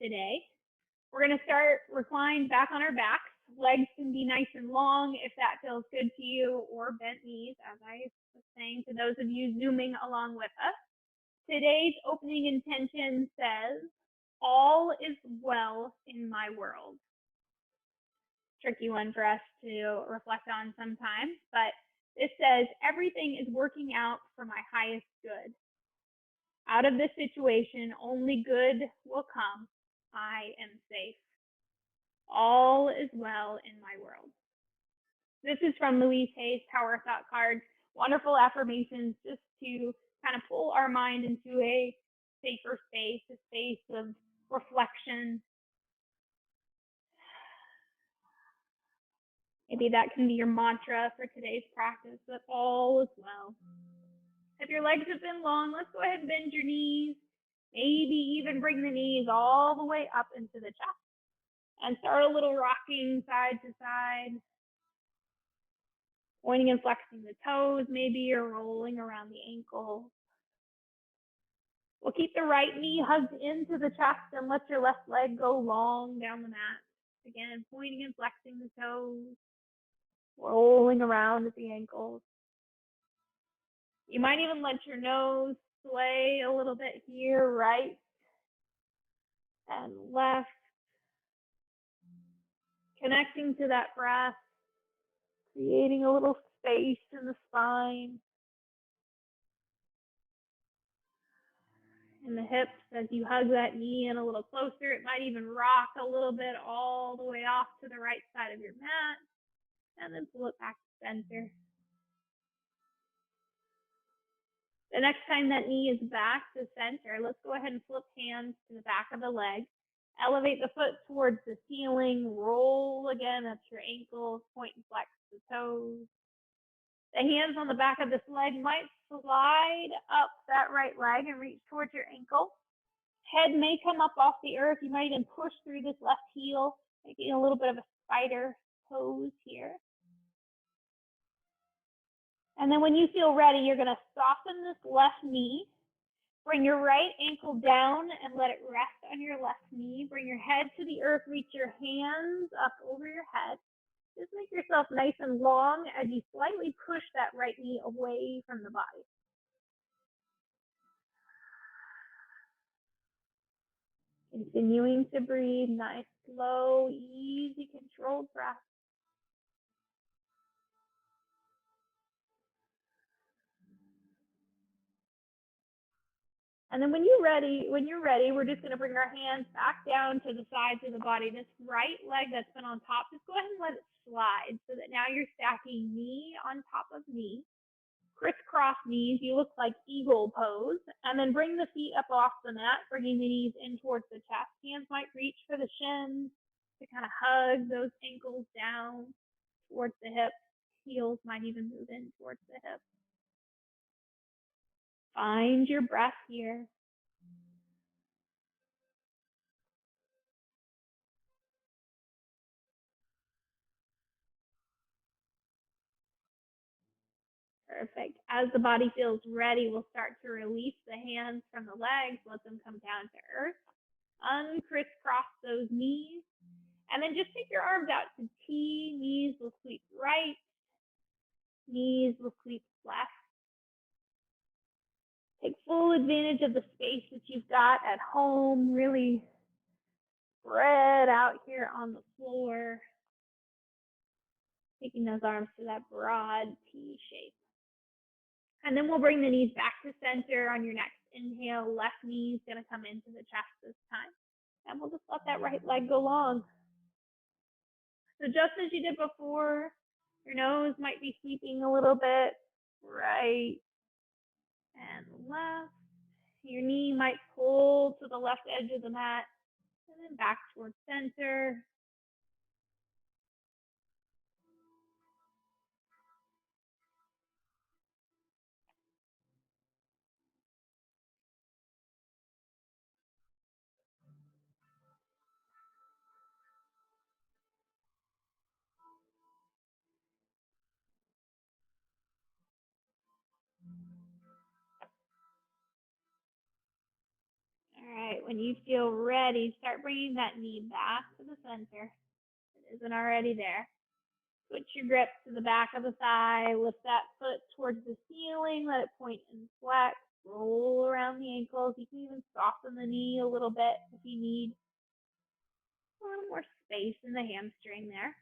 today. We're going to start reclined back on our backs. Legs can be nice and long if that feels good to you, or bent knees, as I was saying to those of you zooming along with us. Today's opening intention says, all is well in my world. Tricky one for us to reflect on sometimes, but this says, everything is working out for my highest good. Out of this situation, only good will come. I am safe. All is well in my world. This is from Louise Hay's Power Thought Cards. Wonderful affirmations just to kind of pull our mind into a safer space, a space of reflection. Maybe that can be your mantra for today's practice, that all is well. If your legs have been long, let's go ahead and bend your knees. Maybe even bring the knees all the way up into the chest. And start a little rocking side to side. Pointing and flexing the toes, maybe you're rolling around the ankles. We'll keep the right knee hugged into the chest and let your left leg go long down the mat. Again, pointing and flexing the toes. Rolling around at the ankles. You might even let your nose sway a little bit here, right and left. Connecting to that breath, creating a little space in the spine. And the hips, as you hug that knee in a little closer, it might even rock a little bit all the way off to the right side of your mat. And then pull it back to center. The next time that knee is back to center, let's go ahead and flip hands to the back of the leg. Elevate the foot towards the ceiling. Roll again up your ankles. Point and flex the toes. The hands on the back of this leg might slide up that right leg and reach towards your ankle. Head may come up off the earth. You might even push through this left heel, making a little bit of a spider pose here. And then when you feel ready, you're going to soften this left knee. Bring your right ankle down and let it rest on your left knee. Bring your head to the earth. Reach your hands up over your head. Just make yourself nice and long as you slightly push that right knee away from the body. Continuing to breathe, nice, slow, easy, controlled breath. And then when you're ready, we're just going to bring our hands back down to the sides of the body. This right leg that's been on top, just go ahead and let it slide so that now you're stacking knee on top of knee. Crisscross knees, you look like eagle pose. And then bring the feet up off the mat, bringing the knees in towards the chest. Hands might reach for the shins to kind of hug those ankles down towards the hips. Heels might even move in towards the hips. Find your breath here. Perfect. As the body feels ready, we'll start to release the hands from the legs, let them come down to earth. Uncrisscross those knees. And then just take your arms out to T. Knees will sweep right. Knees will sweep left. Take full advantage of the space that you've got at home. Really spread out here on the floor. Taking those arms to that broad T shape. And then we'll bring the knees back to center on your next inhale. Left knee is going to come into the chest this time. And we'll just let that right leg go long. So just as you did before, your nose might be sweeping a little bit right and left. Your knee might pull to the left edge of the mat and then back towards center. All right, When you feel ready, start bringing that knee back to the center. It isn't already there. Switch your grip to the back of the thigh. Lift that foot towards the ceiling. Let it point and flex. Roll around the ankles. You can even soften the knee a little bit if you need a little more space in the hamstring there.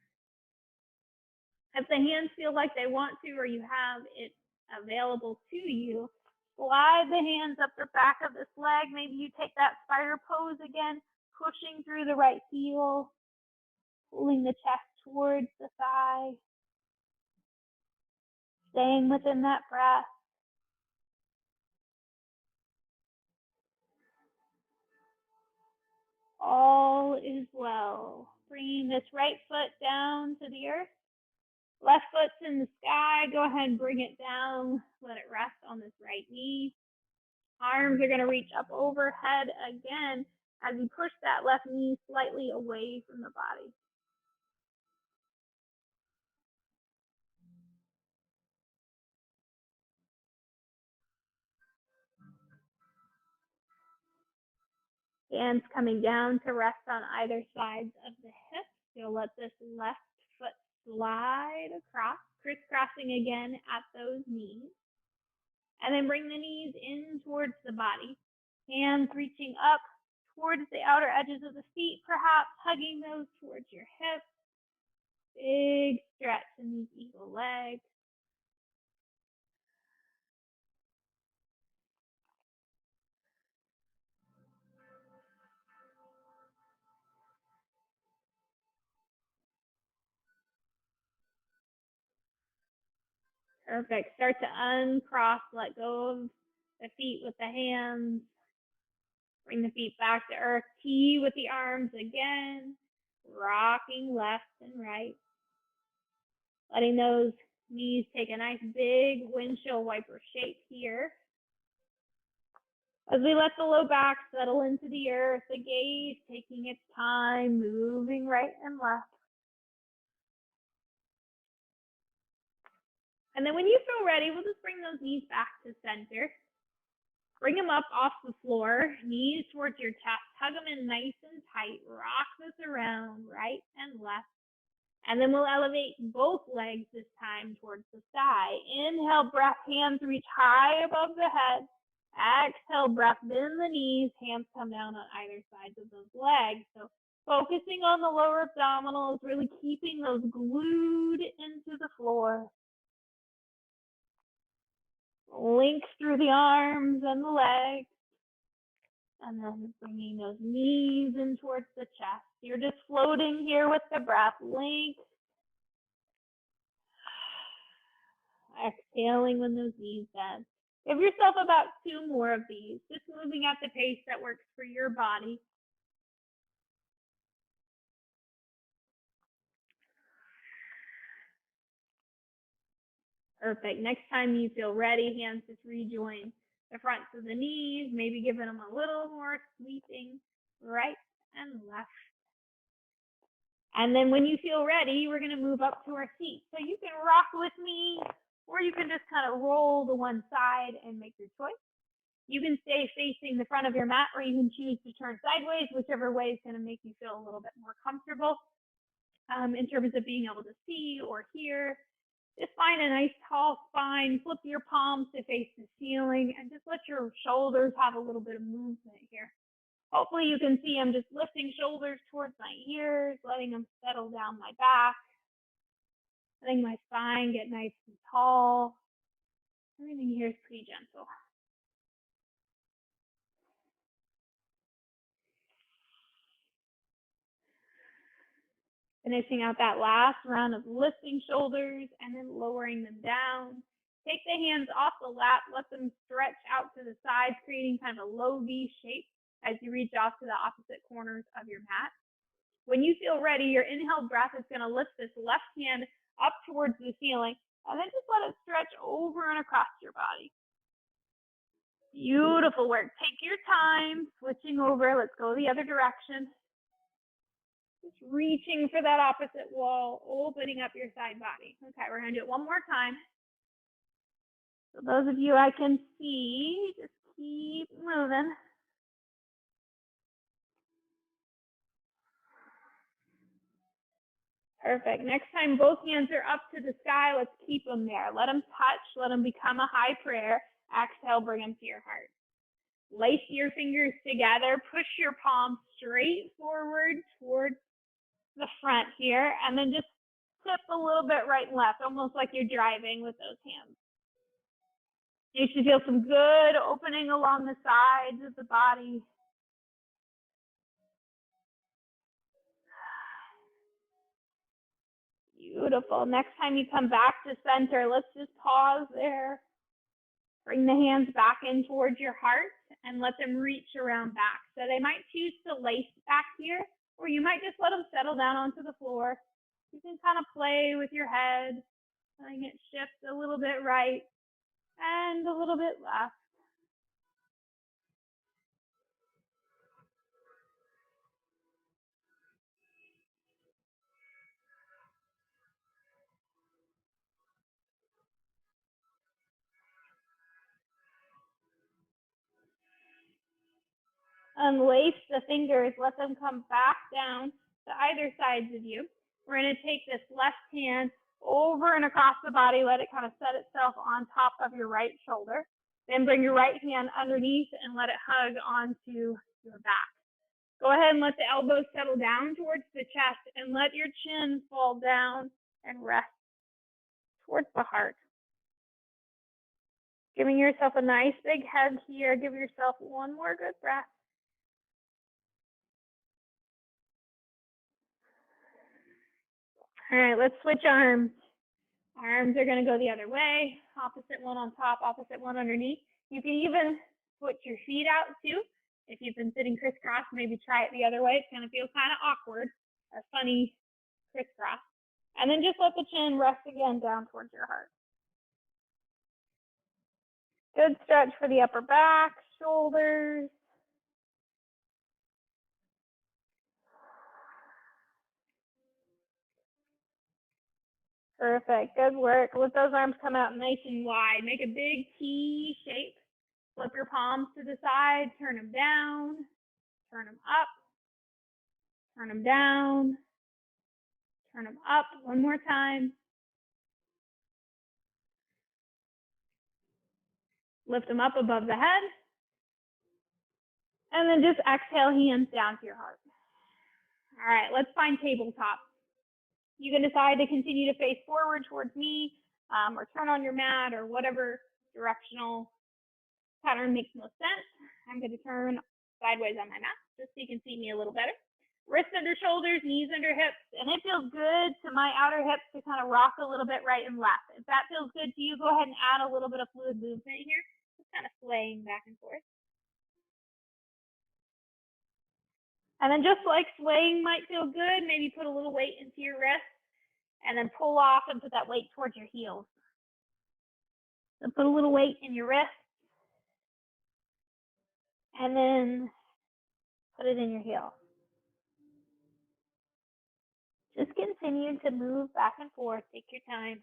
If the hands feel like they want to, or you have it available to you, slide the hands up the back of this leg. Maybe you take that spider pose again, pushing through the right heel, pulling the chest towards the thigh, staying within that breath. All is well. Bringing this right foot down to the earth. Left foot's in the sky. Go ahead and bring it down. Let it rest on this right knee. Arms are going to reach up overhead again as you push that left knee slightly away from the body. Hands coming down to rest on either sides of the hips. You'll let this left foot slide across, crisscrossing again at those knees. And then bring the knees in towards the body. Hands reaching up towards the outer edges of the feet, perhaps hugging those towards your hips. Big stretch in these eagle legs. Perfect. Start to uncross, let go of the feet with the hands. Bring the feet back to earth. T with the arms again. Rocking left and right. Letting those knees take a nice big windshield wiper shape here. As we let the low back settle into the earth, the gaze taking its time, moving right and left. And then when you feel ready, we'll just bring those knees back to center. Bring them up off the floor, knees towards your chest, hug them in nice and tight, rock this around right and left. And then we'll elevate both legs this time towards the sky. Inhale, breath, hands reach high above the head. Exhale, breath, bend the knees, hands come down on either sides of those legs. So focusing on the lower abdominals, really keeping those glued into the floor. Link through the arms and the legs. And then bringing those knees in towards the chest. You're just floating here with the breath. Link. Exhaling when those knees bend. Give yourself about 2 more of these. Just moving at the pace that works for your body. Perfect. Next time you feel ready, hands just rejoin the fronts of the knees, maybe giving them a little more sweeping right and left. And then when you feel ready, we're going to move up to our seat. So you can rock with me, or you can just kind of roll to one side and make your choice. You can stay facing the front of your mat, or you can choose to turn sideways, whichever way is going to make you feel a little bit more comfortable in terms of being able to see or hear. Just find a nice tall spine, flip your palms to face the ceiling, and just let your shoulders have a little bit of movement here. Hopefully you can see I'm just lifting shoulders towards my ears, letting them settle down my back, letting my spine get nice and tall. Everything here is pretty gentle. Finishing out that last round of lifting shoulders and then lowering them down. Take the hands off the lap, let them stretch out to the sides, creating kind of a low V shape as you reach off to the opposite corners of your mat. When you feel ready, your inhale breath is going to lift this left hand up towards the ceiling, and then just let it stretch over and across your body. Beautiful work. Take your time, switching over. Let's go the other direction. Just reaching for that opposite wall, opening up your side body. Okay, we're going to do it one more time. So those of you I can see, just keep moving. Perfect. Next time both hands are up to the sky, let's keep them there. Let them touch. Let them become a high prayer. Exhale, bring them to your heart. Lace your fingers together. Push your palms straight forward towards the front here. And then just tip a little bit right and left, almost like you're driving with those hands. You should feel some good opening along the sides of the body. Beautiful. Next time you come back to center, let's just pause there. Bring the hands back in towards your heart and let them reach around back. So they might choose to lace back here, or you might just let them settle down onto the floor. You can kind of play with your head, letting it shift a little bit right and a little bit left. Unlace the fingers, let them come back down to either sides of you. We're going to take this left hand over and across the body, let it kind of set itself on top of your right shoulder. Then bring your right hand underneath and let it hug onto your back. Go ahead and let the elbows settle down towards the chest and let your chin fall down and rest towards the heart. Giving yourself a nice big hug here. Give yourself one more good breath. All right, let's switch arms. Arms are going to go the other way. Opposite one on top, opposite one underneath. You can even put your feet out too. If you've been sitting crisscross, maybe try it the other way. It's going to feel kind of awkward or funny crisscross. And then just let the chin rest again down towards your heart. Good stretch for the upper back, shoulders. Perfect. Good work. Let those arms come out nice and wide. Make a big T shape. Flip your palms to the side. Turn them down. Turn them up. Turn them down. Turn them up. One more time. Lift them up above the head. And then just exhale, hands down to your heart. All right, let's find tabletop. You can decide to continue to face forward towards me, or turn on your mat, or whatever directional pattern makes most sense. I'm going to turn sideways on my mat just so you can see me a little better. Wrists under shoulders, knees under hips, and it feels good to my outer hips to kind of rock a little bit right and left. If that feels good to you, go ahead and add a little bit of fluid movement here, just kind of swaying back and forth. And then just like swaying might feel good, maybe put a little weight into your wrist and then pull off and put that weight towards your heels. So put a little weight in your wrist and then put it in your heel. Just continue to move back and forth. Take your time.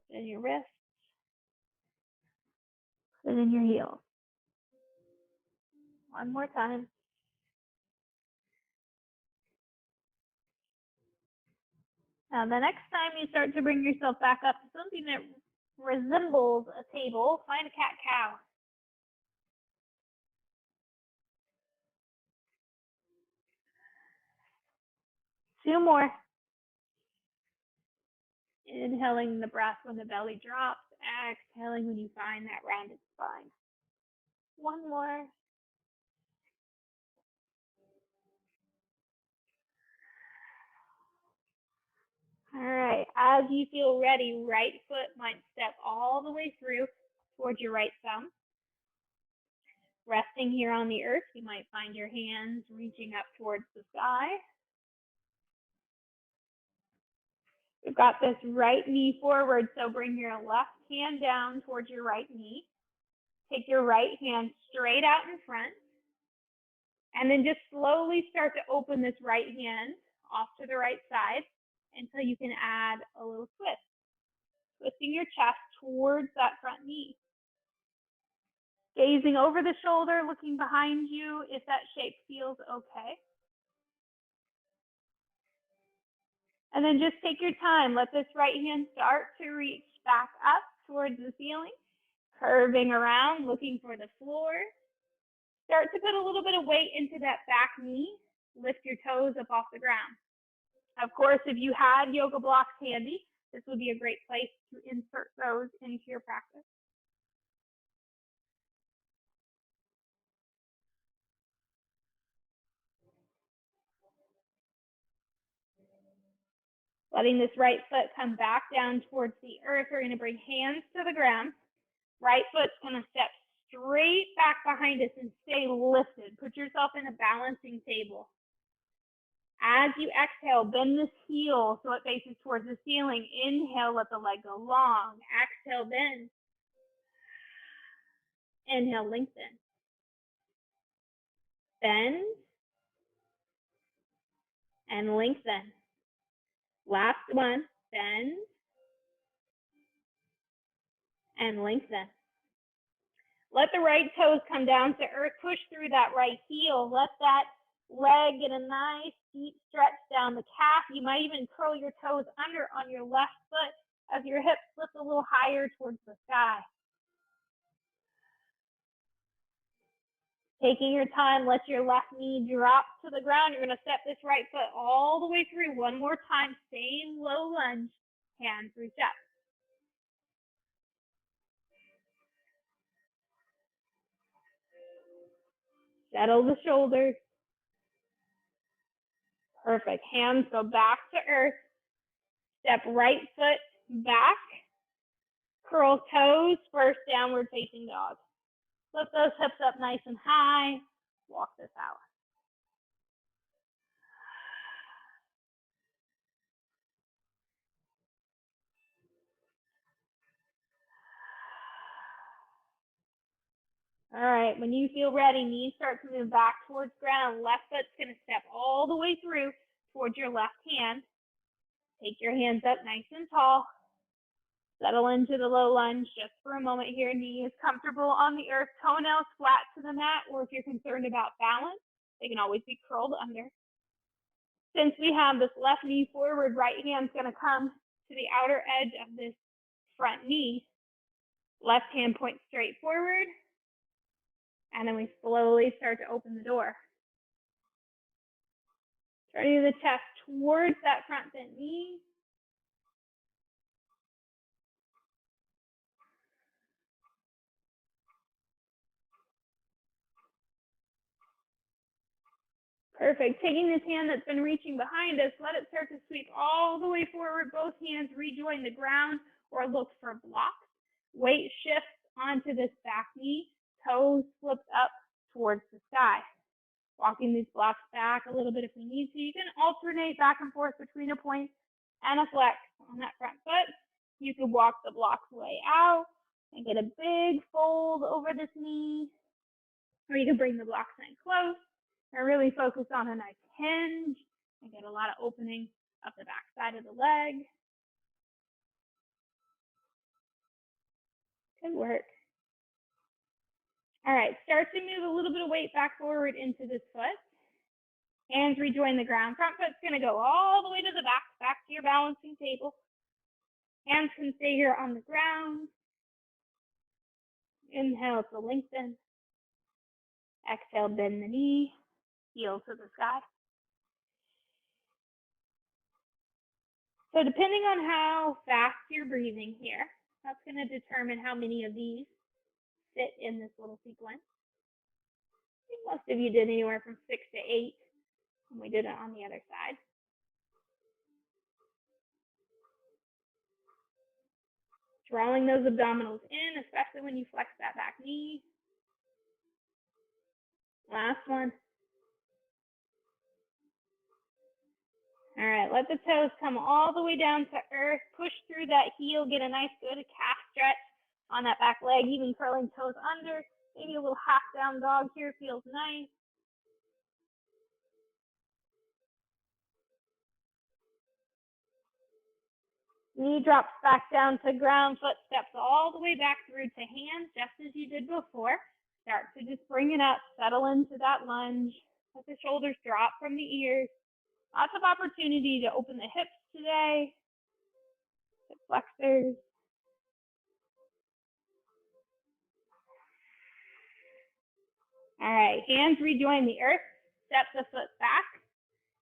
Put it in your wrist. Put it in your heel. One more time. Now, the next time you start to bring yourself back up to something that resembles a table, find a cat-cow. Two more. Inhaling the breath when the belly drops. Exhaling when you find that rounded spine. One more. All right, as you feel ready, right foot might step all the way through towards your right thumb. Resting here on the earth, you might find your hands reaching up towards the sky. We've got this right knee forward, so bring your left hand down towards your right knee. Take your right hand straight out in front. And then just slowly start to open this right hand off to the right side until you can add a little twist. Twisting your chest towards that front knee. Gazing over the shoulder, looking behind you if that shape feels okay. And then just take your time. Let this right hand start to reach back up towards the ceiling, curving around, looking for the floor. Start to put a little bit of weight into that back knee. Lift your toes up off the ground. Of course, if you had yoga blocks handy, this would be a great place to insert those into your practice. Letting this right foot come back down towards the earth. We're going to bring hands to the ground. Right foot's going to step straight back behind us and stay lifted. Put yourself in a balancing table. As you exhale, bend this heel so it faces towards the ceiling. Inhale, let the leg go long. Exhale, bend. Inhale, lengthen. Bend and lengthen. Last one, bend and lengthen. Let the right toes come down to earth. Push through that right heel. Let that leg get a nice deep stretch down the calf. You might even curl your toes under on your left foot as your hips lift a little higher towards the sky. Taking your time, let your left knee drop to the ground. You're going to step this right foot all the way through. One more time, same low lunge. Hands reach up. Settle the shoulders. Perfect. Hands go back to earth. Step right foot back. Curl toes, first downward facing dog. Lift those hips up nice and high. Walk this out. All right, when you feel ready, knees start to move back towards ground. Left foot's going to step all the way through towards your left hand. Take your hands up nice and tall. Settle into the low lunge just for a moment here. Knee is comfortable on the earth, toenails flat to the mat, or if you're concerned about balance, they can always be curled under. Since we have this left knee forward, right hand's going to come to the outer edge of this front knee. Left hand points straight forward. And then we slowly start to open the door. Turning the chest towards that front bent knee. Perfect. Taking this hand that's been reaching behind us, let it start to sweep all the way forward. Both hands rejoin the ground or look for blocks. Weight shifts onto this back knee. Toes flipped up towards the sky. Walking these blocks back a little bit if we need to. You can alternate back and forth between a point and a flex on that front foot. You can walk the blocks way out and get a big fold over this knee. Or you can bring the blocks in close and really focus on a nice hinge and get a lot of opening up the back side of the leg. Good work. All right, start to move a little bit of weight back forward into this foot. Hands rejoin the ground. Front foot's going to go all the way to the back to your balancing table. Hands can stay here on the ground. Inhale to lengthen. Exhale, bend the knee. Heel to the sky. So depending on how fast you're breathing here, that's going to determine how many of these fit in this little sequence. I think most of you did anywhere from 6 to 8 when we did it on the other side. Drawing those abdominals in, especially when you flex that back knee. Last one. All right, let the toes come all the way down to earth. Push through that heel, get a nice good calf stretch on that back leg, even curling toes under. Maybe a little half down dog here feels nice. Knee drops back down to ground, foot steps all the way back through to hands, just as you did before. Start to just bring it up, settle into that lunge. Let the shoulders drop from the ears. Lots of opportunity to open the hips today. Hip flexors. All right, hands rejoin the earth. Step the foot back.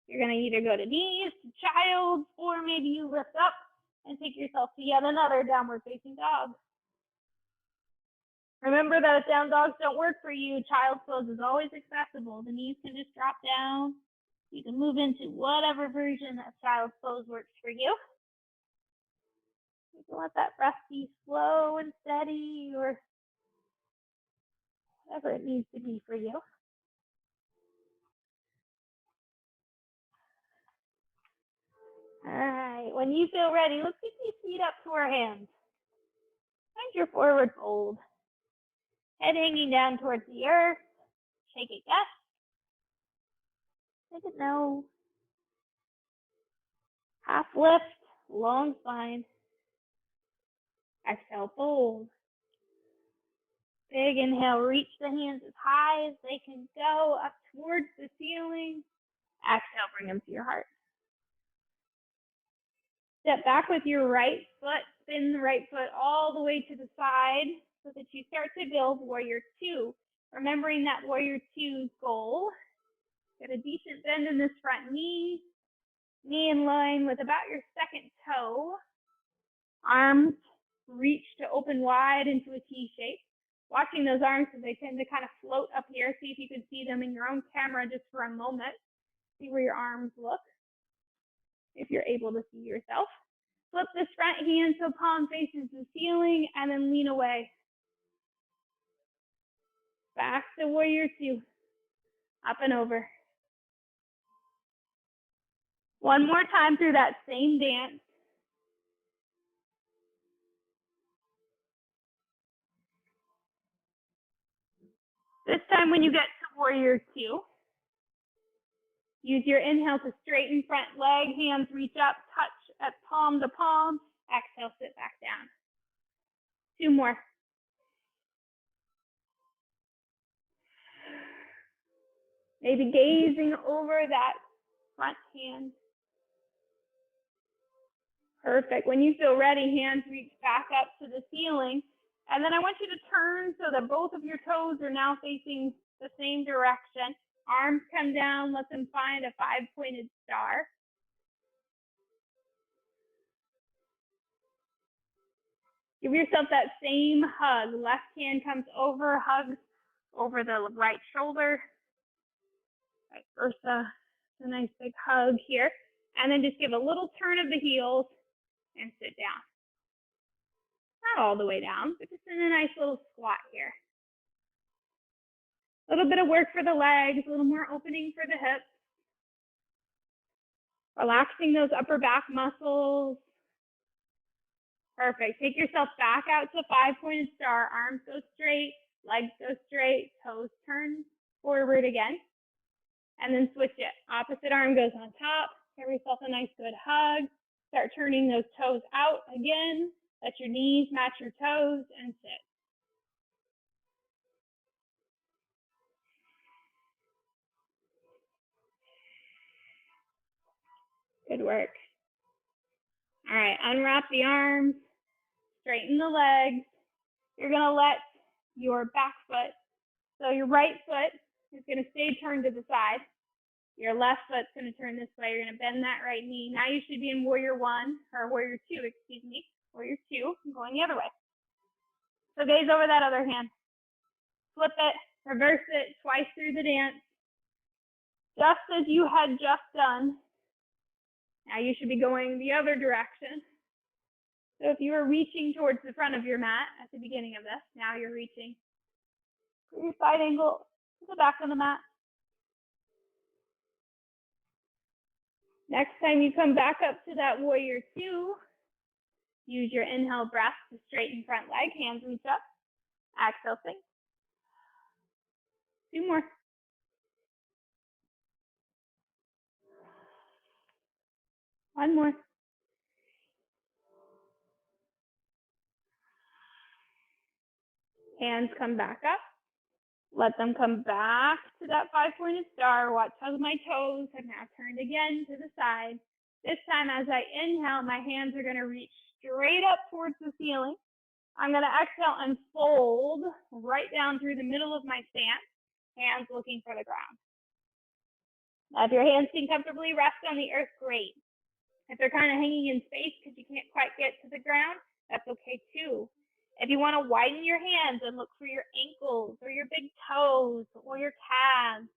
You're going to either go to knees, to child, or maybe you lift up and take yourself to yet another downward facing dog. Remember that if down dogs don't work for you, child's pose is always accessible. The knees can just drop down. You can move into whatever version of child's pose works for you. You can let that breath be slow and steady, or whatever it needs to be for you. All right, when you feel ready, let's get these feet up to our hands. Find your forward fold. Head hanging down towards the earth. Shake it yes. Shake it no. Half lift, long spine. Exhale, fold. Big inhale, reach the hands as high as they can go up towards the ceiling. Exhale, bring them to your heart. Step back with your right foot, spin the right foot all the way to the side so that you start to build warrior two. Remembering that warrior two's goal. Get a decent bend in this front knee. Knee in line with about your second toe. Arms reach to open wide into a T shape. Watching those arms because they tend to kind of float up here. See if you can see them in your own camera just for a moment. See where your arms look. If you're able to see yourself. Flip this front hand so palm faces the ceiling and then lean away. Back to warrior two. Up and over. One more time through that same dance. This time when you get to warrior two, use your inhale to straighten front leg, hands reach up, touch at palm to palm. Exhale, sit back down. Two more. Maybe gazing over that front hand. Perfect. When you feel ready, hands reach back up to the ceiling. And then I want you to turn so that both of your toes are now facing the same direction. Arms come down, let them find a 5-pointed star. Give yourself that same hug. Left hand comes over, hugs over the right shoulder. Vice versa. It's a nice big hug here. And then just give a little turn of the heels and sit down. Not all the way down, but just in a nice little squat here. A little bit of work for the legs, a little more opening for the hips. Relaxing those upper back muscles. Perfect. Take yourself back out to 5-pointed star. Arms go straight, legs go straight, toes turn forward again. And then switch it. Opposite arm goes on top. Give yourself a nice good hug. Start turning those toes out again. Let your knees match your toes and sit. Good work. All right, unwrap the arms, straighten the legs. You're going to let your back foot, so your right foot is going to stay turned to the side. Your left foot's going to turn this way. You're going to bend that right knee. Now you should be in warrior one, or warrior two, excuse me. Warrior two, I'm going the other way. So gaze over that other hand. Flip it, reverse it twice through the dance. Just as you had just done. Now you should be going the other direction. So if you were reaching towards the front of your mat at the beginning of this, now you're reaching for your side angle to the back of the mat. Next time you come back up to that warrior two, use your inhale breath to straighten front leg, hands reach up, exhale sink. Two more. One more. Hands come back up. Let them come back to that 5-pointed star. Watch how my toes have now turned again to the side. This time, as I inhale, my hands are going to reach straight up towards the ceiling. I'm going to exhale and fold right down through the middle of my stance, hands looking for the ground. Now, if your hands can comfortably rest on the earth, great. If they're kind of hanging in space because you can't quite get to the ground, that's okay too. If you want to widen your hands and look for your ankles or your big toes or your calves,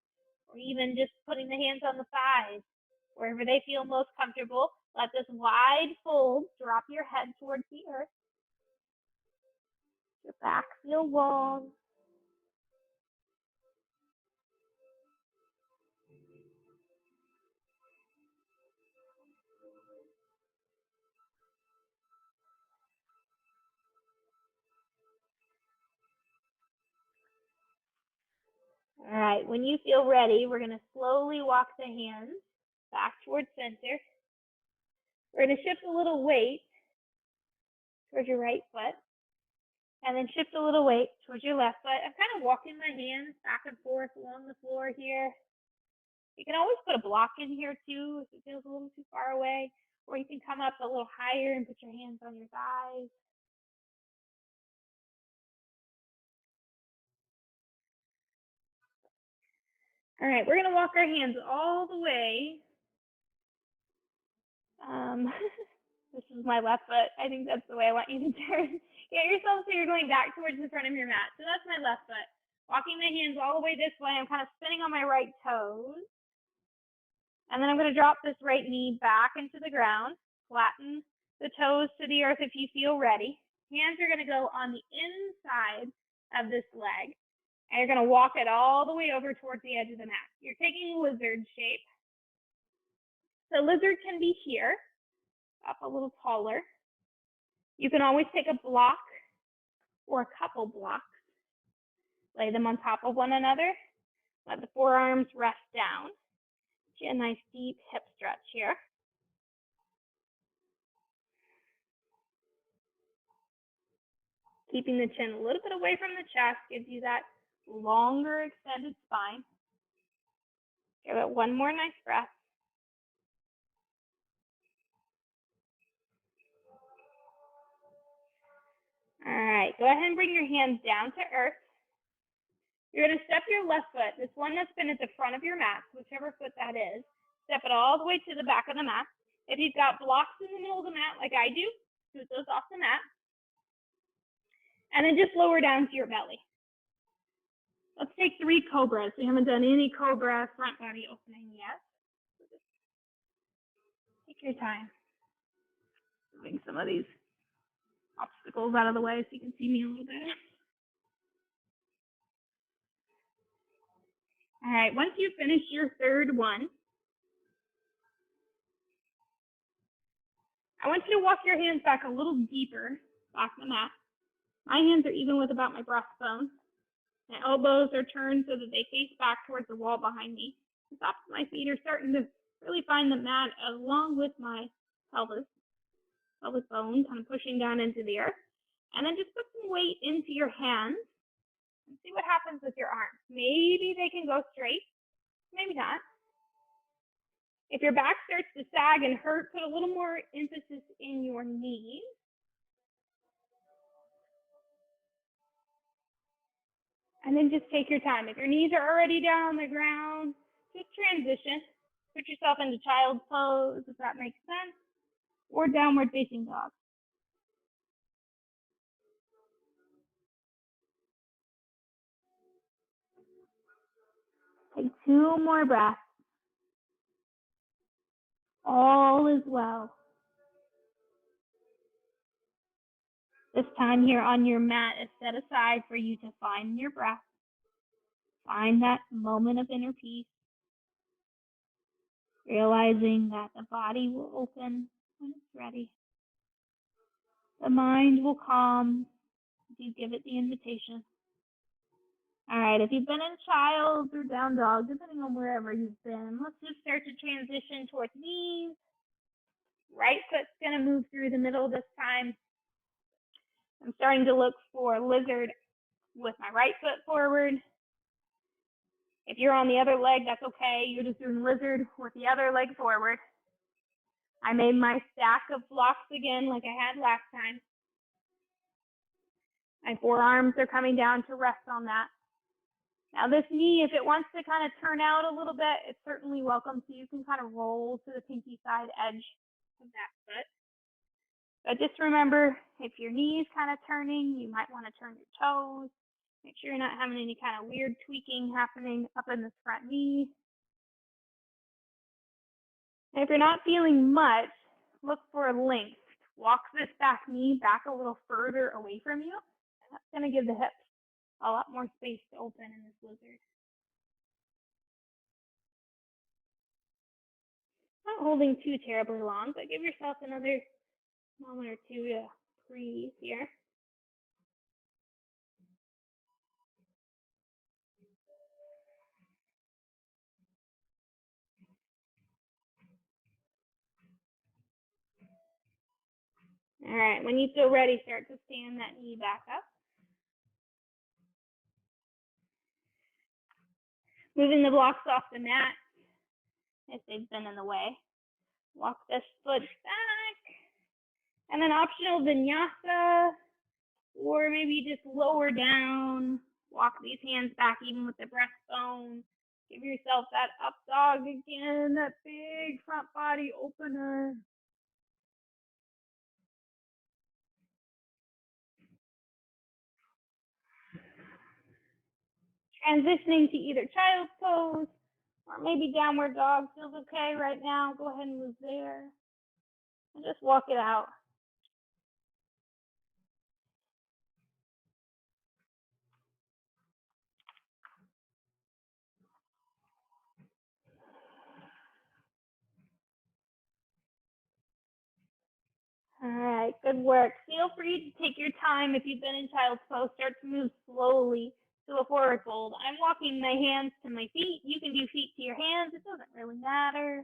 or even just putting the hands on the thighs, wherever they feel most comfortable, let this wide fold drop your head towards the earth. Your back feel long. All right, when you feel ready, we're going to slowly walk the hands back towards center. We're going to shift a little weight towards your right foot, and then shift a little weight towards your left foot. I'm kind of walking my hands back and forth along the floor here. You can always put a block in here too if it feels a little too far away, or you can come up a little higher and put your hands on your thighs. All right, we're going to walk our hands all the way. This is my left foot. I think that's the way I want you to turn. Get yourself so you're going back towards the front of your mat. So that's my left foot. Walking my hands all the way this way. I'm kind of spinning on my right toes. And then I'm going to drop this right knee back into the ground. Flatten the toes to the earth if you feel ready. Hands are going to go on the inside of this leg. And you're going to walk it all the way over towards the edge of the mat. You're taking lizard shape. So lizard can be here, up a little taller. You can always take a block or a couple blocks, lay them on top of one another, let the forearms rest down. Get a nice deep hip stretch here. Keeping the chin a little bit away from the chest gives you that longer extended spine. Give it one more nice breath. All right, go ahead and bring your hands down to earth. You're going to step your left foot, this one that's been at the front of your mat, whichever foot that is, step it all the way to the back of the mat. If you've got blocks in the middle of the mat like I do, scoot those off the mat. And then just lower down to your belly. Let's take 3 cobras. We haven't done any cobra front body opening yet. Take your time. Moving some of these obstacles out of the way so you can see me a little bit. All right, once you've finished your third one, I want you to walk your hands back a little deeper off the mat. My hands are even with about my breastbone. My elbows are turned so that they face back towards the wall behind me. The tops of my feet are starting to really find the mat along with my pelvis bone, kind of pushing down into the earth. And then just put some weight into your hands and see what happens with your arms. Maybe they can go straight, maybe not. If your back starts to sag and hurt, put a little more emphasis in your knees. And then just take your time. If your knees are already down on the ground, just transition. Put yourself into child's pose, if that makes sense, or downward facing dog. Take 2 more breaths. All is well. This time here on your mat is set aside for you to find your breath. Find that moment of inner peace. Realizing that the body will open when it's ready. The mind will calm if you give it the invitation. All right, if you've been in child or down dog, depending on wherever you've been, let's just start to transition towards knees. Right foot's going to move through the middle this time. I'm starting to look for lizard with my right foot forward. If you're on the other leg, that's okay. You're just doing lizard with the other leg forward. I made my stack of blocks again like I had last time. My forearms are coming down to rest on that. Now this knee, if it wants to kind of turn out a little bit, it's certainly welcome. So you can kind of roll to the pinky side edge of that foot. But just remember, if your knee is kind of turning, you might want to turn your toes. Make sure you're not having any kind of weird tweaking happening up in this front knee. And if you're not feeling much, look for length. Walk this back knee back a little further away from you. And that's going to give the hips a lot more space to open in this lizard. Not holding too terribly long, but give yourself another moment or two to breathe here. All right, when you feel ready, start to stand that knee back up. Moving the blocks off the mat if they've been in the way. Walk this foot back. And then optional vinyasa, or maybe just lower down. Walk these hands back even with the breastbone. Give yourself that up dog again, that big front body opener. Transitioning to either child's pose or maybe downward dog feels okay right now. Go ahead and move there and just walk it out. All right, good work. Feel free to take your time. If you've been in child's pose, start to move slowly to a forward fold. I'm walking my hands to my feet. You can do feet to your hands. It doesn't really matter.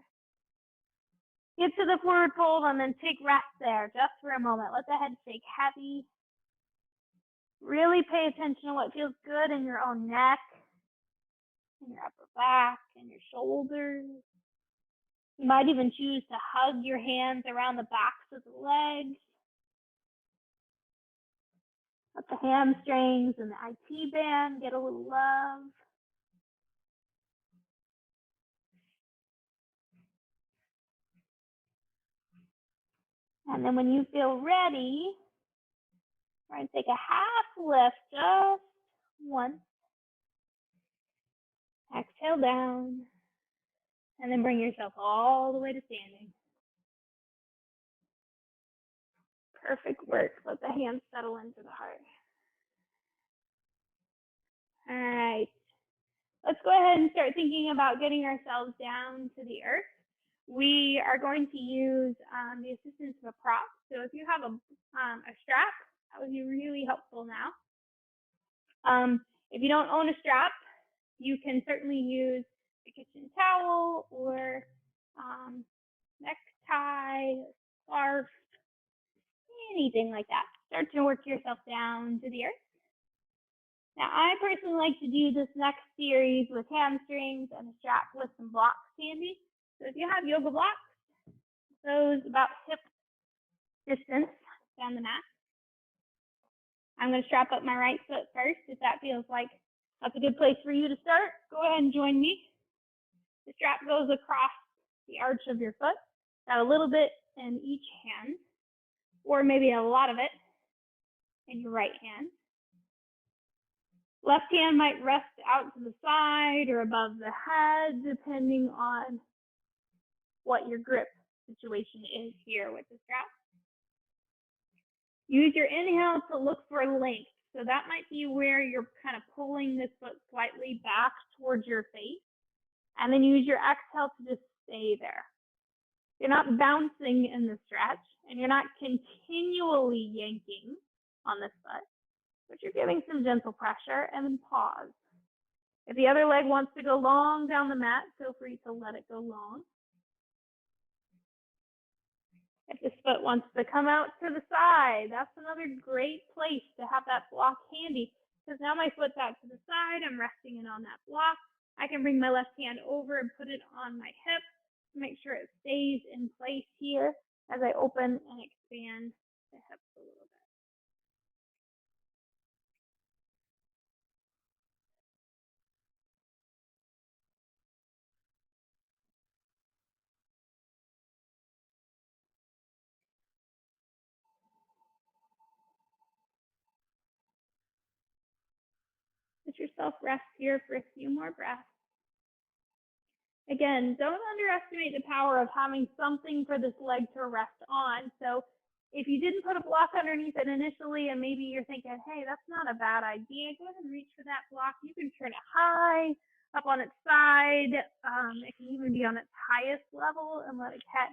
Get to the forward fold and then take rest there just for a moment. Let the head shake heavy. Really pay attention to what feels good in your own neck, in your upper back, and your shoulders. You might even choose to hug your hands around the backs of the legs. Let the hamstrings and the IT band get a little love. And then when you feel ready, we're going to take a half lift, just once. Exhale down. And then bring yourself all the way to standing. Perfect work. Let the hands settle into the heart. All right. Let's go ahead and start thinking about getting ourselves down to the earth. We are going to use the assistance of a prop. So if you have a strap, that would be really helpful now. If you don't own a strap, you can certainly use a kitchen towel or necktie, scarf, anything like that. Start to work yourself down to the earth. Now, I personally like to do this next series with hamstrings and a strap with some blocks handy. So if you have yoga blocks, those about hip distance down the mat. I'm going to strap up my right foot first. If that feels like that's a good place for you to start, go ahead and join me. The strap goes across the arch of your foot, got a little bit in each hand, or maybe a lot of it in your right hand. Left hand might rest out to the side or above the head, depending on what your grip situation is here with the strap. Use your inhale to look for length. So that might be where you're kind of pulling this foot slightly back towards your face. And then use your exhale to just stay there. You're not bouncing in the stretch, and you're not continually yanking on this foot, but you're giving some gentle pressure and then pause. If the other leg wants to go long down the mat, feel free to let it go long. If this foot wants to come out to the side, that's another great place to have that block handy, because now my foot's out to the side, I'm resting in on that block. I can bring my left hand over and put it on my hip, Make sure it stays in place here as I open and expand the hips a little bit. Let yourself rest here for a few more breaths. Again, don't underestimate the power of having something for this leg to rest on. So if you didn't put a block underneath it initially and maybe you're thinking, hey, that's not a bad idea, go ahead and reach for that block. You can turn it high, up on its side. It can even be on its highest level and let it catch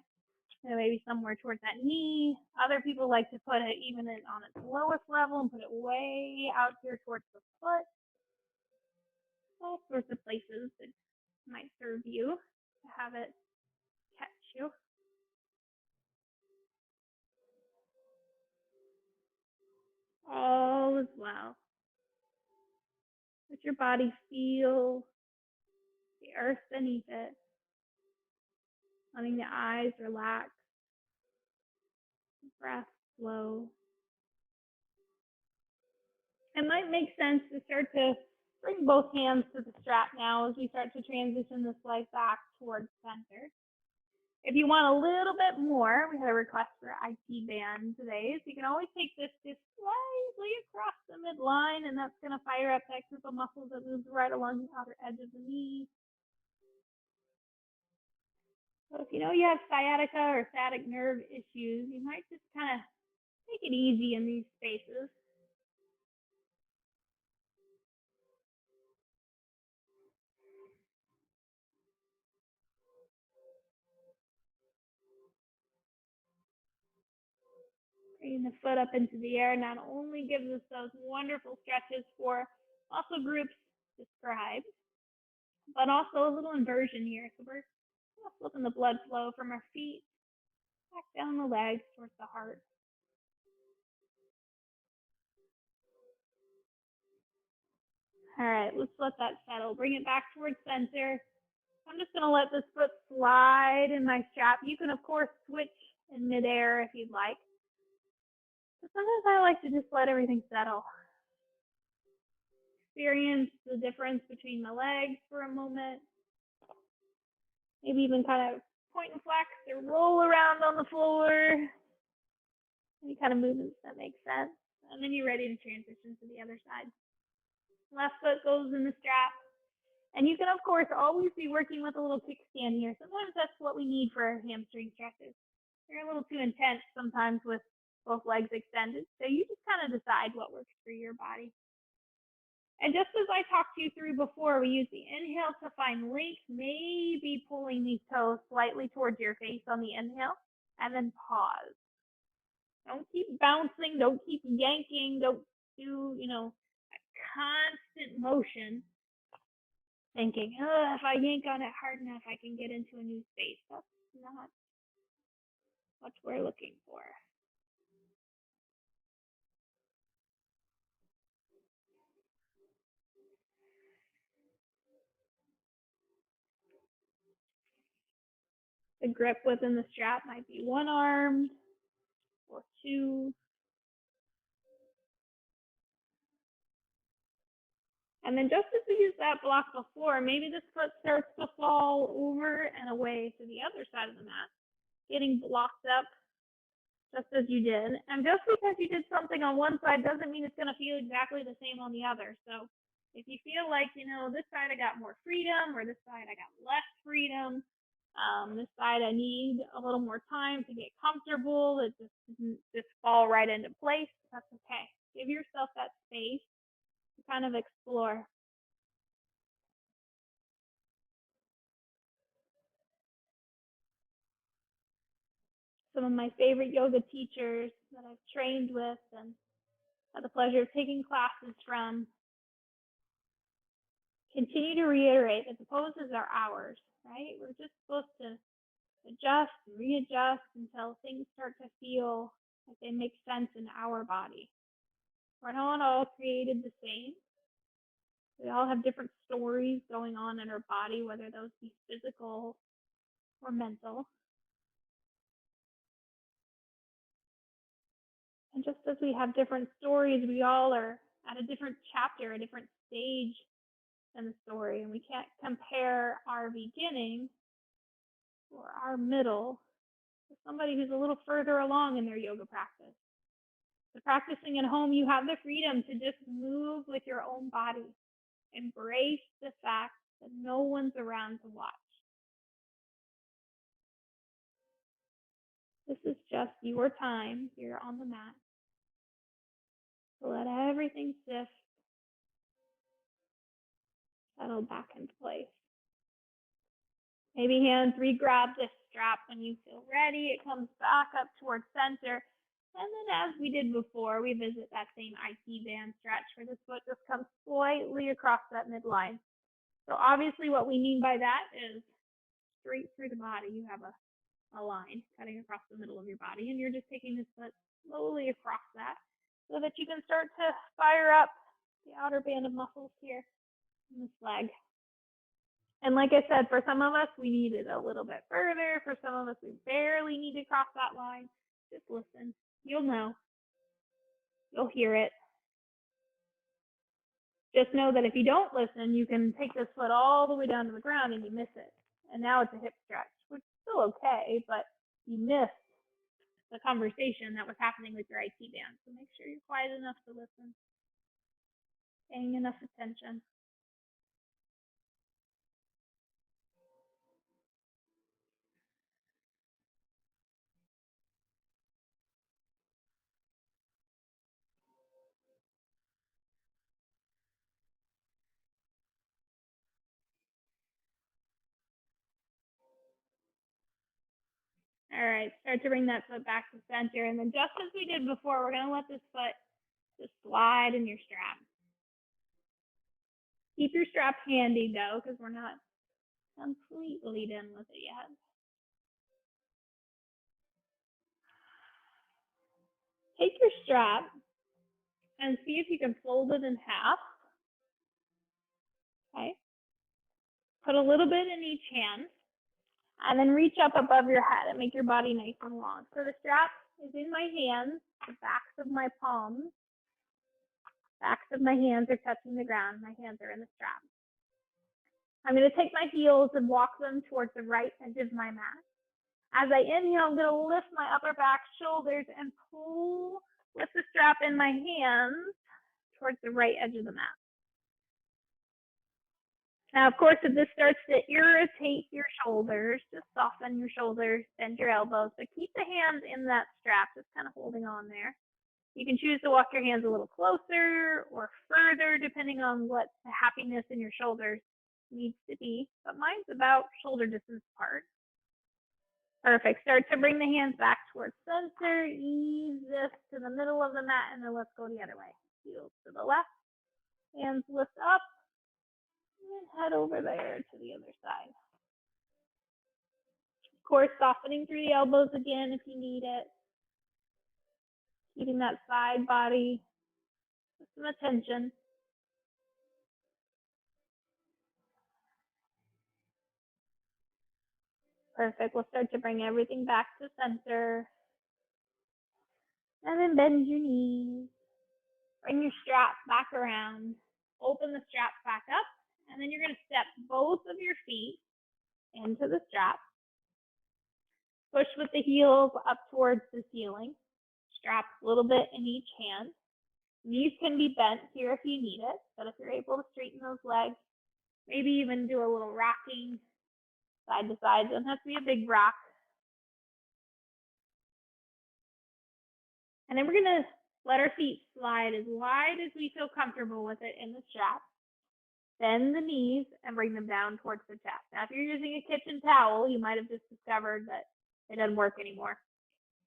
maybe somewhere towards that knee. Other people like to put it even on its lowest level and put it way out here towards the foot. All sorts of places that might serve you to have it catch you. All is well. Let your body feel the earth beneath it, letting the eyes relax, the breath flow. It might make sense to start to bring both hands to the strap now as we start to transition this leg back towards center. If you want a little bit more, we had a request for IT band today, so you can always take this just slightly across the midline, and that's going to fire up that group of muscles that moves right along the outer edge of the knee. So if you know you have sciatica or sciatic nerve issues, you might just kind of take it easy in these spaces. Bringing the foot up into the air not only gives us those wonderful stretches for muscle groups described, but also a little inversion here. So we're flipping the blood flow from our feet back down the legs towards the heart. All right, let's let that settle. Bring it back towards center. I'm just going to let this foot slide in my strap. You can, of course, switch in midair if you'd like. But sometimes I like to just let everything settle. Experience the difference between the legs for a moment. Maybe even kind of point and flex or roll around on the floor. Any kind of movements that make sense. And then you're ready to transition to the other side. Left foot goes in the strap. And you can, of course, always be working with a little kickstand here. Sometimes that's what we need for our hamstring stretches. They're a little too intense sometimes with both legs extended. So you just kind of decide what works for your body. And just as I talked you through before, we use the inhale to find length, maybe pulling these toes slightly towards your face on the inhale, and then pause. Don't keep bouncing, don't keep yanking, don't do, a constant motion, thinking, oh, if I yank on it hard enough, I can get into a new space. That's not what we're looking for. The grip within the strap might be one arm or two. And then just as we used that block before, maybe this foot starts to fall over and away to the other side of the mat, getting blocked up just as you did. And just because you did something on one side doesn't mean it's going to feel exactly the same on the other. So if you feel like, this side I got more freedom or this side I got less freedom, this side I need a little more time to get comfortable, it just doesn't just fall right into place, that's okay. Give yourself that space to kind of explore. Some of my favorite yoga teachers that I've trained with and had the pleasure of taking classes from continue to reiterate that the poses are ours, right? We're just supposed to adjust and readjust until things start to feel like they make sense in our body. We're not all created the same. We all have different stories going on in our body, whether those be physical or mental. And just as we have different stories, we all are at a different chapter, a different stage in the story, and we can't compare our beginning or our middle to somebody who's a little further along in their yoga practice. So practicing at home, you have the freedom to just move with your own body. Embrace the fact that no one's around to watch. This is just your time here on the mat to let everything sift, settle back into place. Maybe hands re-grab this strap when you feel ready. It comes back up towards center. And then as we did before, we visit that same IT band stretch where the foot just comes slightly across that midline. So obviously what we mean by that is straight through the body. You have a line cutting across the middle of your body, and you're just taking this foot slowly across that so that you can start to fire up the outer band of muscles here in this leg. And like I said, for some of us, we need it a little bit further. For some of us, we barely need to cross that line. Just listen. You'll know. You'll hear it. Just know that if you don't listen, you can take this foot all the way down to the ground and you miss it. And now it's a hip stretch, which is still okay, but you missed the conversation that was happening with your IT band. So make sure you're quiet enough to listen, paying enough attention. All right, start to bring that foot back to center. And then just as we did before, we're going to let this foot just slide in your strap. Keep your strap handy, though, because we're not completely done with it yet. Take your strap and see if you can fold it in half. Okay. Put a little bit in each hand. And then reach up above your head and make your body nice and long. So the strap is in my hands, the backs of my palms. Backs of my hands are touching the ground. My hands are in the strap. I'm going to take my heels and walk them towards the right edge of my mat. As I inhale, I'm going to lift my upper back, shoulders, and pull with the strap in my hands towards the right edge of the mat. Now, of course, if this starts to irritate your shoulders, just soften your shoulders, bend your elbows, but keep the hands in that strap, just kind of holding on there. You can choose to walk your hands a little closer or further, depending on what the happiness in your shoulders needs to be, but mine's about shoulder distance apart. Perfect. Start to bring the hands back towards center, ease this to the middle of the mat, and then let's go the other way. Heels to the left, hands lift up, and head over there to the other side. Of course, softening through the elbows again if you need it. Keeping that side body with some attention. Perfect. We'll start to bring everything back to center. And then bend your knees. Bring your strap back around. Open the strap back up. And then you're going to step both of your feet into the strap. Push with the heels up towards the ceiling. Strap a little bit in each hand. Knees can be bent here if you need it, but if you're able to straighten those legs, maybe even do a little rocking side to side. Doesn't have to be a big rock. And then we're going to let our feet slide as wide as we feel comfortable with it in the strap. Bend the knees and bring them down towards the chest. Now, if you're using a kitchen towel, you might have just discovered that it doesn't work anymore.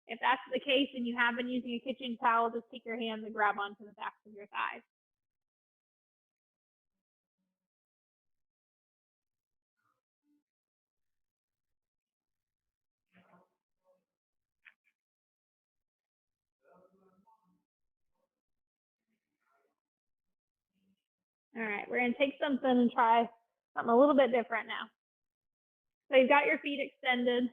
If that's the case and you have been using a kitchen towel, just take your hands and grab onto the backs of your thighs. All right, we're going to take something and try something a little bit different now. So you've got your feet extended.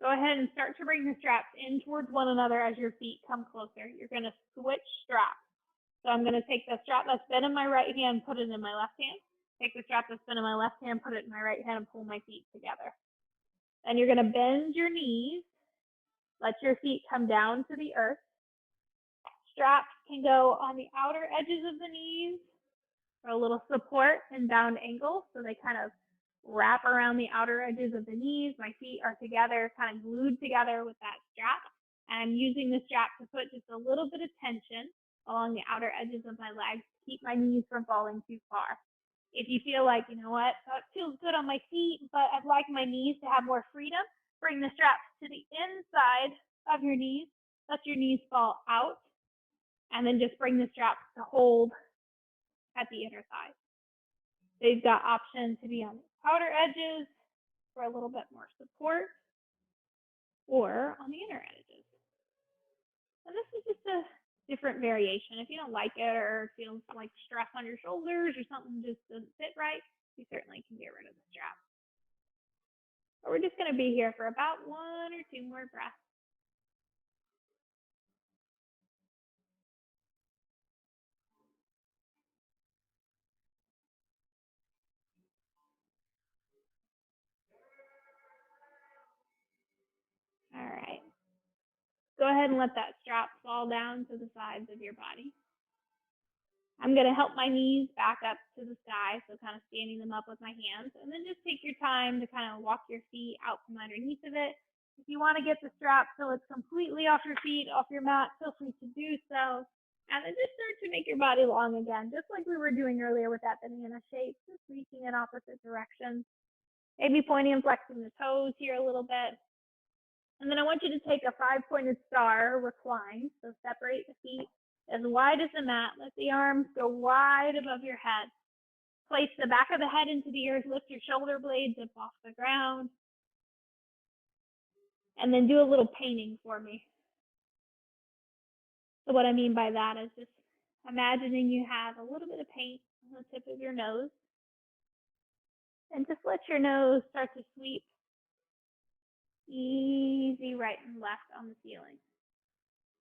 Go ahead and start to bring the straps in towards one another as your feet come closer. You're going to switch straps. So I'm going to take the strap that's been in my right hand, put it in my left hand. Take the strap that's been in my left hand, put it in my right hand, and pull my feet together. Then you're going to bend your knees. Let your feet come down to the earth. Straps can go on the outer edges of the knees for a little support in bound angle. So they kind of wrap around the outer edges of the knees. My feet are together, kind of glued together with that strap. And I'm using the strap to put just a little bit of tension along the outer edges of my legs to keep my knees from falling too far. If you feel like, you know what, that feels good on my feet, but I'd like my knees to have more freedom, bring the straps to the inside of your knees. Let your knees fall out. And then just bring the straps to hold at the inner thigh. So you've got options to be on the outer edges for a little bit more support, or on the inner edges. And this is just a different variation. If you don't like it or feels like stress on your shoulders or something just doesn't fit right, you certainly can get rid of the strap. But we're just going to be here for about 1 or 2 more breaths. All right. Go ahead and let that strap fall down to the sides of your body. I'm going to help my knees back up to the sky, so kind of standing them up with my hands. And then just take your time to kind of walk your feet out from underneath of it. If you want to get the strap so it's completely off your feet, off your mat, feel free to do so. And then just start to make your body long again, just like we were doing earlier with that banana shape, just reaching in opposite directions. Maybe pointing and flexing the toes here a little bit. And then I want you to take a 5-pointed star, recline, so separate the feet as wide as the mat. Let the arms go wide above your head. Place the back of the head into the earth. Lift your shoulder blades up off the ground. And then do a little painting for me. So what I mean by that is just imagining you have a little bit of paint on the tip of your nose. And just let your nose start to sweep easy right and left on the ceiling.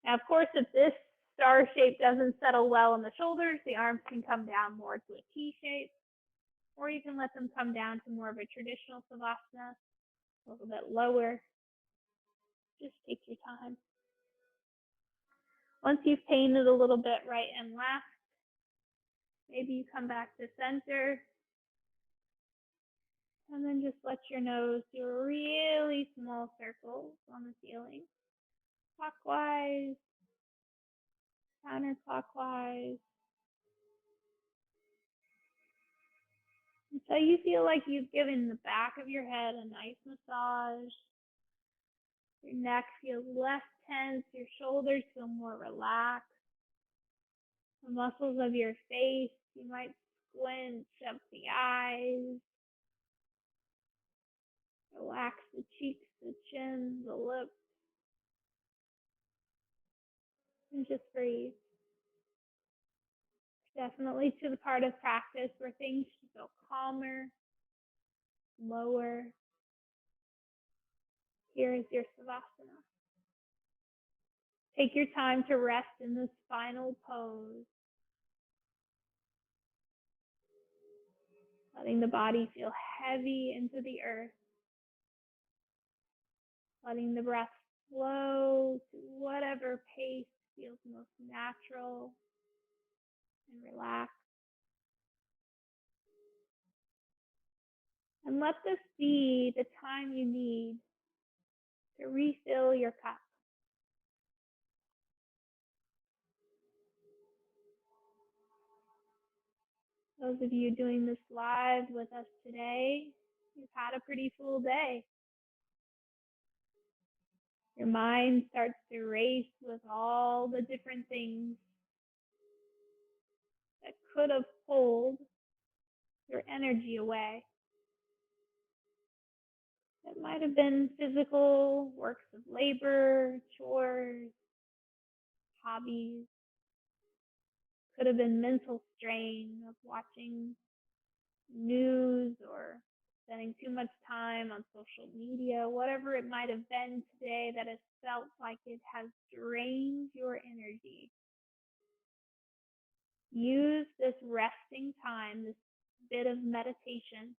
Now, of course, if this star shape doesn't settle well in the shoulders, the arms can come down more to a T shape, or you can let them come down to more of a traditional savasana, a little bit lower. Just take your time. Once you've painted a little bit right and left, maybe you come back to center, and then just let your nose do really small circles on the ceiling, clockwise, counterclockwise, until you feel like you've given the back of your head a nice massage. Your neck feels less tense, your shoulders feel more relaxed. The muscles of your face, you might squint up the eyes. Relax the cheeks, the chin, the lips. And just breathe. Definitely to the part of practice where things feel calmer, lower. Here is your savasana. Take your time to rest in this final pose. Letting the body feel heavy into the earth. Letting the breath flow to whatever pace feels most natural and relaxed. And let this be the time you need to refill your cup. Those of you doing this live with us today, you've had a pretty full day. Your mind starts to race with all the different things that could have pulled your energy away. It might have been physical works of labor, chores, hobbies. Could have been mental strain of watching news or spending too much time on social media, whatever it might have been today that has felt like it has drained your energy. Use this resting time, this bit of meditation,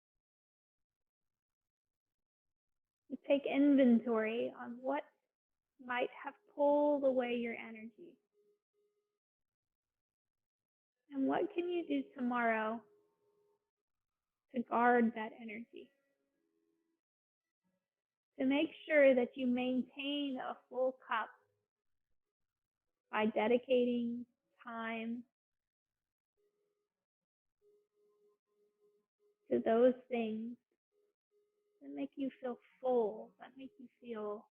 to take inventory on what might have pulled away your energy. And what can you do tomorrow to guard that energy? To make sure that you maintain a full cup by dedicating time to those things that make you feel full, that make you feel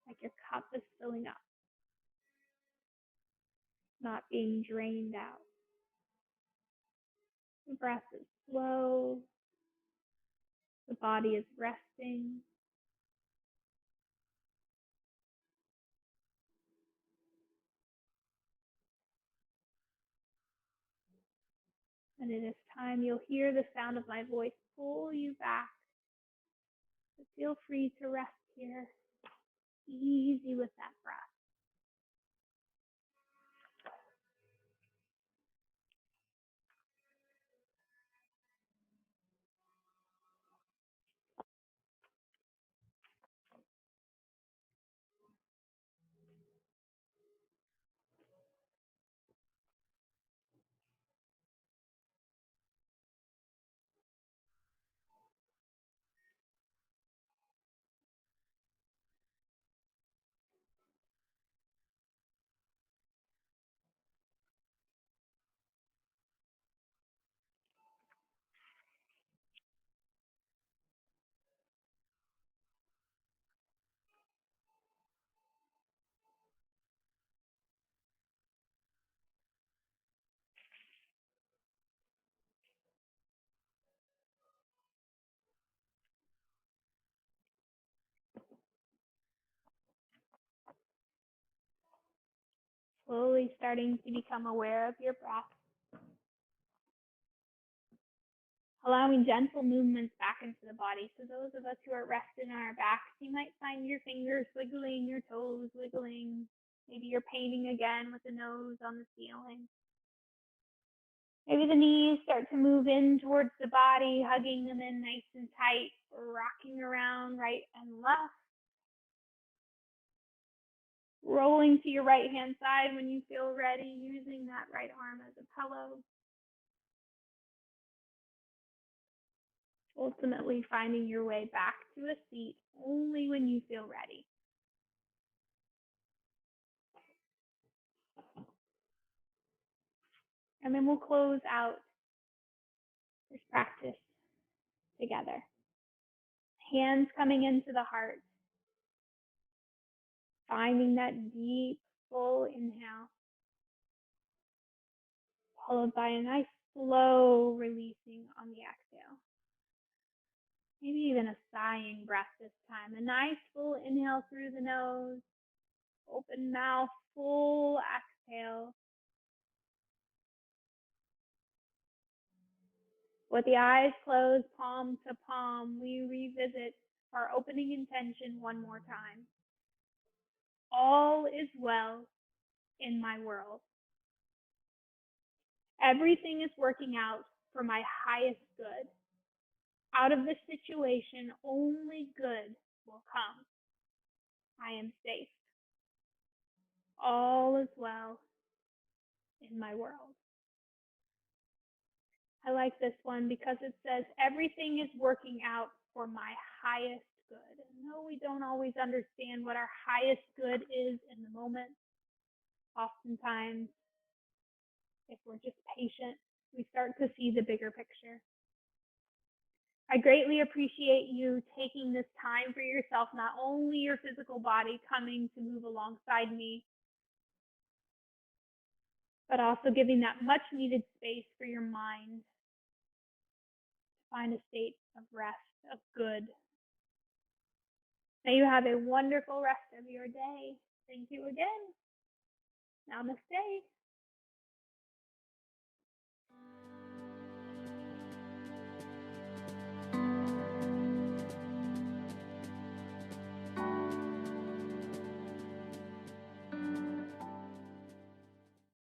like your cup is filling up, not being drained out. The breath is slow, the body is resting. And it is time you'll hear the sound of my voice pull you back. So feel free to rest here, easy with that breath. Slowly starting to become aware of your breath. Allowing gentle movements back into the body. So those of us who are resting on our backs, you might find your fingers wiggling, your toes wiggling. Maybe you're painting again with the nose on the ceiling. Maybe the knees start to move in towards the body, hugging them in nice and tight, rocking around right and left. Rolling to your right hand side when you feel ready, using that right arm as a pillow. Ultimately finding your way back to a seat only when you feel ready. And then we'll close out this practice together. Hands coming into the heart. Finding that deep, full inhale. Followed by a nice slow releasing on the exhale. Maybe even a sighing breath this time. A nice full inhale through the nose. Open mouth, full exhale. With the eyes closed, palm to palm, we revisit our opening intention one more time. All is well in my world. Everything is working out for my highest good. Out of this situation, only good will come. I am safe. All is well in my world. I like this one because it says everything is working out for my highest good. And though we don't always understand what our highest good is in the moment, oftentimes, if we're just patient, we start to see the bigger picture. I greatly appreciate you taking this time for yourself, not only your physical body coming to move alongside me, but also giving that much needed space for your mind to find a state of rest, of good. May you have a wonderful rest of your day. Thank you again. Namaste.